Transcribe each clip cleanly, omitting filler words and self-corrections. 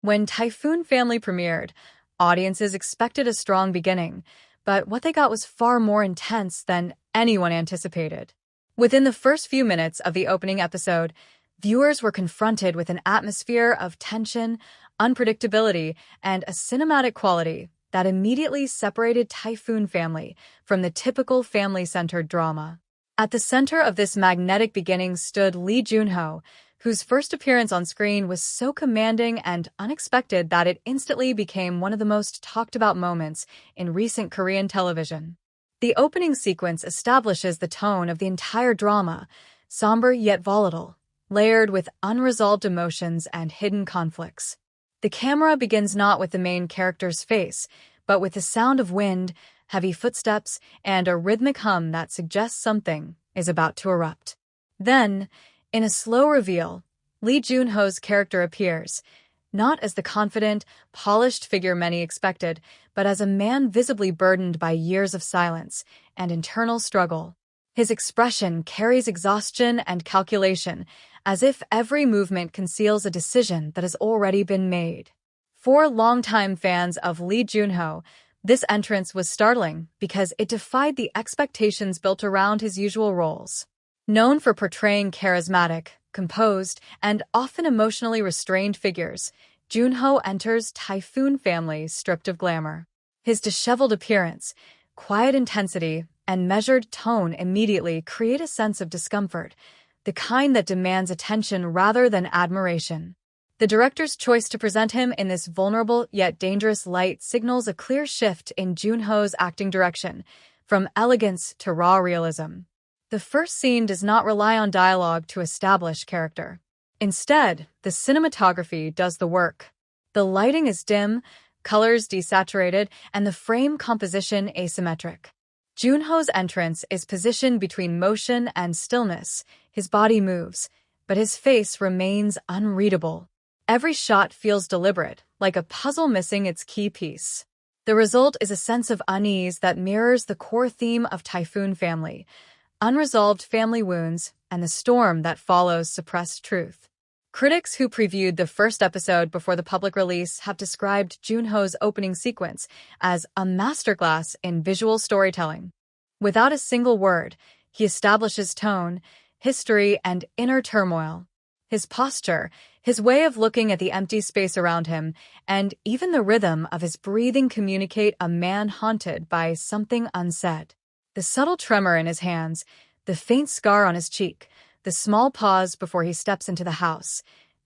When Typhoon Family premiered, audiences expected a strong beginning, but what they got was far more intense than anyone anticipated. Within the first few minutes of the opening episode, viewers were confronted with an atmosphere of tension, unpredictability, and a cinematic quality that immediately separated Typhoon Family from the typical family-centered drama. At the center of this magnetic beginning stood Lee Joon-ho, whose first appearance on screen was so commanding and unexpected that it instantly became one of the most talked-about moments in recent Korean television. The opening sequence establishes the tone of the entire drama, somber yet volatile, layered with unresolved emotions and hidden conflicts. The camera begins not with the main character's face, but with the sound of wind, heavy footsteps, and a rhythmic hum that suggests something is about to erupt. Then, in a slow reveal, Lee Joon-ho's character appears, not as the confident, polished figure many expected, but as a man visibly burdened by years of silence and internal struggle. His expression carries exhaustion and calculation, as if every movement conceals a decision that has already been made. For longtime fans of Lee Joon-ho, this entrance was startling because it defied the expectations built around his usual roles. Known for portraying charismatic, composed, and often emotionally restrained figures, Joon-ho enters Typhoon Family stripped of glamour. His disheveled appearance, quiet intensity, and measured tone immediately create a sense of discomfort, the kind that demands attention rather than admiration. The director's choice to present him in this vulnerable yet dangerous light signals a clear shift in Joon-ho's acting direction, from elegance to raw realism. The first scene does not rely on dialogue to establish character. Instead, the cinematography does the work. The lighting is dim, colors desaturated, and the frame composition asymmetric. Joon-ho's entrance is positioned between motion and stillness. His body moves, but his face remains unreadable. Every shot feels deliberate, like a puzzle missing its key piece. The result is a sense of unease that mirrors the core theme of Typhoon Family: unresolved family wounds and the storm that follows suppressed truth. Critics who previewed the first episode before the public release have described Joon-ho's opening sequence as a masterclass in visual storytelling. Without a single word, he establishes tone, history, and inner turmoil. His posture, his way of looking at the empty space around him, and even the rhythm of his breathing communicate a man haunted by something unsaid. The subtle tremor in his hands, the faint scar on his cheek, the small pause before he steps into the house.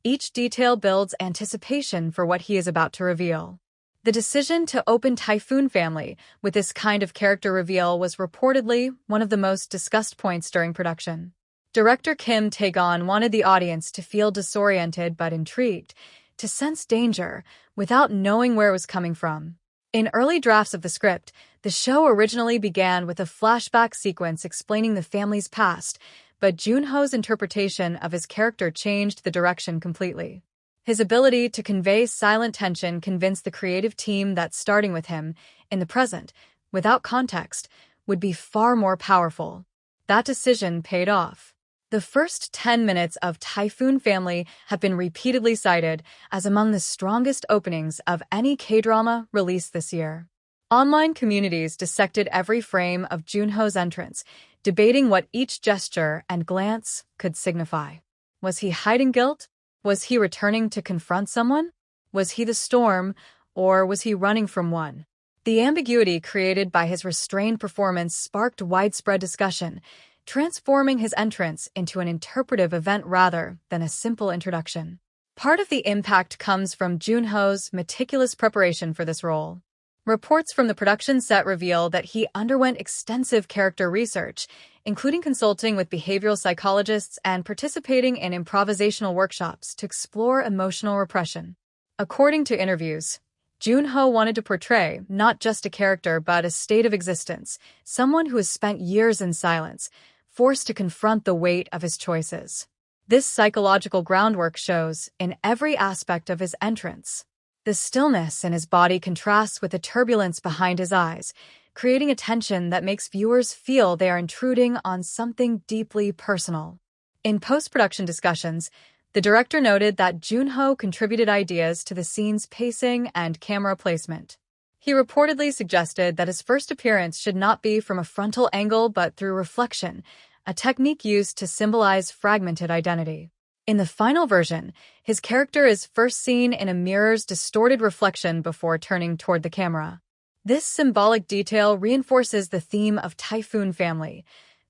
Each detail builds anticipation for what he is about to reveal. The decision to open Typhoon Family with this kind of character reveal was reportedly one of the most discussed points during production. Director Kim Tae-gon wanted the audience to feel disoriented but intrigued, to sense danger without knowing where it was coming from. In early drafts of the script, the show originally began with a flashback sequence explaining the family's past, but Joon-ho's interpretation of his character changed the direction completely. His ability to convey silent tension convinced the creative team that starting with him, in the present, without context, would be far more powerful. That decision paid off. The first 10 minutes of Typhoon Family have been repeatedly cited as among the strongest openings of any K-drama released this year. Online communities dissected every frame of Joon-ho's entrance, debating what each gesture and glance could signify. Was he hiding guilt? Was he returning to confront someone? Was he the storm, or was he running from one? The ambiguity created by his restrained performance sparked widespread discussion, transforming his entrance into an interpretive event rather than a simple introduction. Part of the impact comes from Joon-ho's meticulous preparation for this role. Reports from the production set reveal that he underwent extensive character research, including consulting with behavioral psychologists and participating in improvisational workshops to explore emotional repression. According to interviews, Joon-ho wanted to portray not just a character but a state of existence, someone who has spent years in silence, forced to confront the weight of his choices. This psychological groundwork shows in every aspect of his entrance. The stillness in his body contrasts with the turbulence behind his eyes, creating a tension that makes viewers feel they are intruding on something deeply personal. In post-production discussions, The director noted that Junho contributed ideas to the scene's pacing and camera placement. He reportedly suggested that his first appearance should not be from a frontal angle but through reflection, a technique used to symbolize fragmented identity. In the final version, his character is first seen in a mirror's distorted reflection before turning toward the camera. This symbolic detail reinforces the theme of Typhoon family,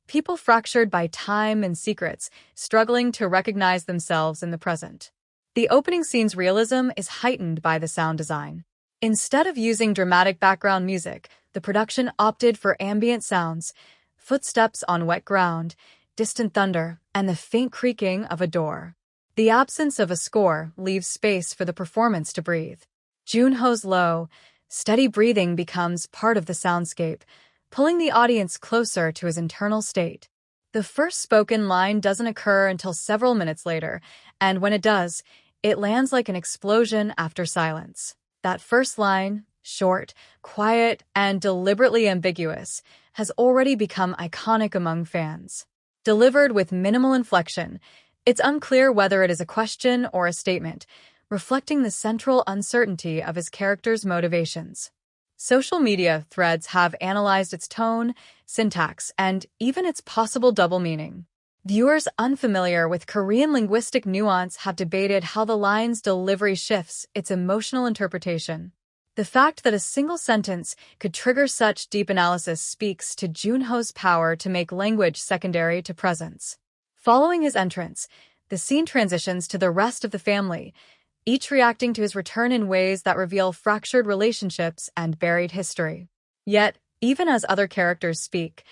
people fractured by time and secrets, struggling to recognize themselves in the present. The opening scene's realism is heightened by the sound design. Instead of using dramatic background music, the production opted for ambient sounds, footsteps on wet ground, distant thunder, and the faint creaking of a door. The absence of a score leaves space for the performance to breathe. Junho's low, steady breathing becomes part of the soundscape, pulling the audience closer to his internal state. The first spoken line doesn't occur until several minutes later, and when it does, it lands like an explosion after silence. That first line, short, quiet, and deliberately ambiguous, has already become iconic among fans. Delivered with minimal inflection, it's unclear whether it is a question or a statement, reflecting the central uncertainty of his character's motivations. Social media threads have analyzed its tone, syntax, and even its possible double meaning. Viewers unfamiliar with Korean linguistic nuance have debated how the line's delivery shifts its emotional interpretation. The fact that a single sentence could trigger such deep analysis speaks to Junho's power to make language secondary to presence. Following his entrance, the scene transitions to the rest of the family, each reacting to his return in ways that reveal fractured relationships and buried history. Yet, even as other characters speak,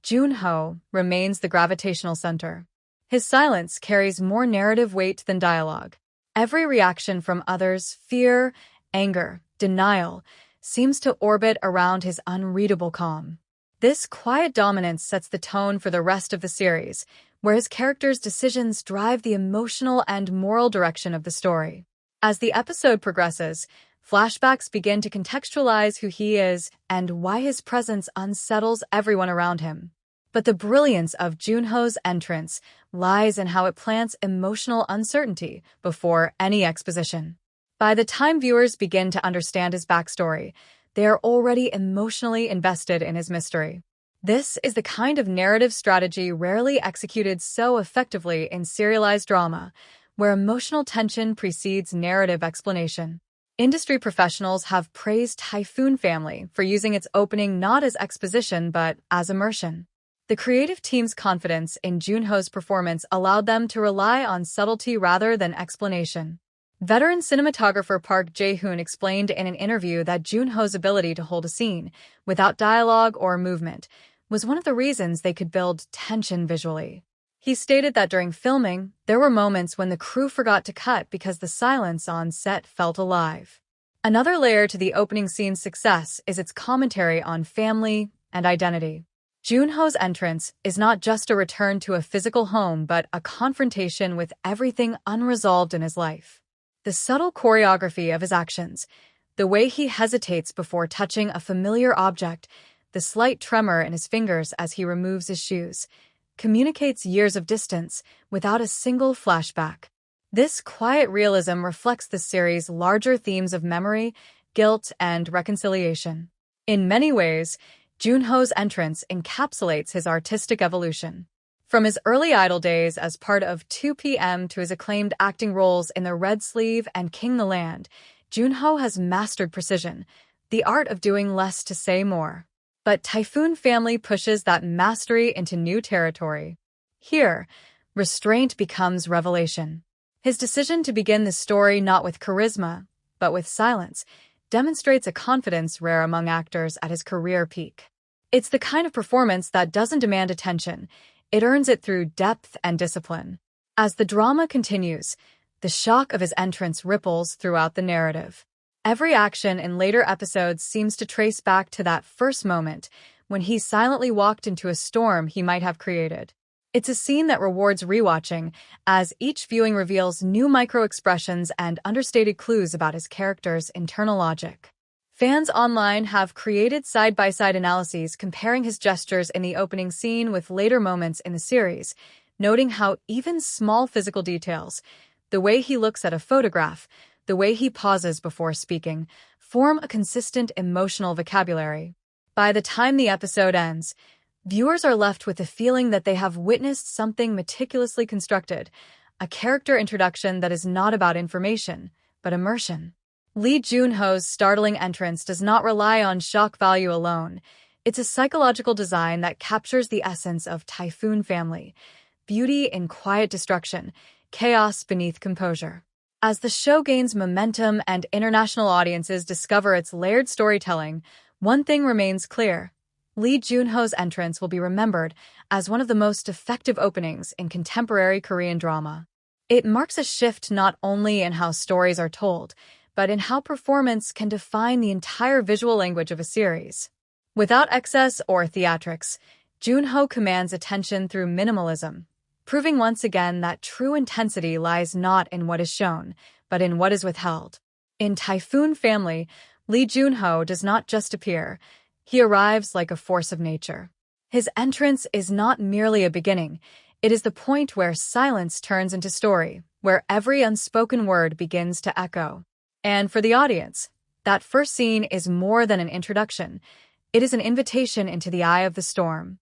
Junho remains the gravitational center. His silence carries more narrative weight than dialogue. Every reaction from others, fear, anger, denial, seems to orbit around his unreadable calm. This quiet dominance sets the tone for the rest of the series, where his character's decisions drive the emotional and moral direction of the story. As the episode progresses, flashbacks begin to contextualize who he is and why his presence unsettles everyone around him. But the brilliance of Junho's entrance lies in how it plants emotional uncertainty before any exposition. By the time viewers begin to understand his backstory, they are already emotionally invested in his mystery. This is the kind of narrative strategy rarely executed so effectively in serialized drama, where emotional tension precedes narrative explanation. Industry professionals have praised Typhoon Family for using its opening not as exposition but as immersion. The creative team's confidence in Junho's performance allowed them to rely on subtlety rather than explanation. Veteran cinematographer Park Jae-hoon explained in an interview that Junho's ability to hold a scene, without dialogue or movement, was one of the reasons they could build tension visually. He stated that during filming, there were moments when the crew forgot to cut because the silence on set felt alive. Another layer to the opening scene's success is its commentary on family and identity. Junho's entrance is not just a return to a physical home but a confrontation with everything unresolved in his life. The subtle choreography of his actions, the way he hesitates before touching a familiar object, the slight tremor in his fingers as he removes his shoes, communicates years of distance without a single flashback. This quiet realism reflects the series' larger themes of memory, guilt, and reconciliation. In many ways, Junho's entrance encapsulates his artistic evolution. From his early idol days as part of 2PM to his acclaimed acting roles in The Red Sleeve and King the Land, Junho has mastered precision, the art of doing less to say more. But Typhoon Family pushes that mastery into new territory. Here, restraint becomes revelation. His decision to begin the story not with charisma, but with silence, demonstrates a confidence rare among actors at his career peak. It's the kind of performance that doesn't demand attention. It earns it through depth and discipline. As the drama continues, the shock of his entrance ripples throughout the narrative. Every action in later episodes seems to trace back to that first moment when he silently walked into a storm he might have created. It's a scene that rewards rewatching, as each viewing reveals new micro-expressions and understated clues about his character's internal logic. Fans online have created side-by-side analyses comparing his gestures in the opening scene with later moments in the series, noting how even small physical details, The way he looks at a photograph, the way he pauses before speaking, form a consistent emotional vocabulary. By the time the episode ends, viewers are left with the feeling that they have witnessed something meticulously constructed, a character introduction that is not about information, but immersion. Lee Jun-ho's startling entrance does not rely on shock value alone. It's a psychological design that captures the essence of Typhoon Family, beauty in quiet destruction, chaos beneath composure. As the show gains momentum and international audiences discover its layered storytelling, one thing remains clear. Lee Jun-ho's entrance will be remembered as one of the most effective openings in contemporary Korean drama. It marks a shift not only in how stories are told, but in how performance can define the entire visual language of a series. Without excess or theatrics, Jun-ho commands attention through minimalism, proving once again that true intensity lies not in what is shown, but in what is withheld. In Typhoon Family, Lee Jun-ho does not just appear, he arrives like a force of nature. His entrance is not merely a beginning, it is the point where silence turns into story, where every unspoken word begins to echo. And for the audience, that first scene is more than an introduction, it is an invitation into the eye of the storm.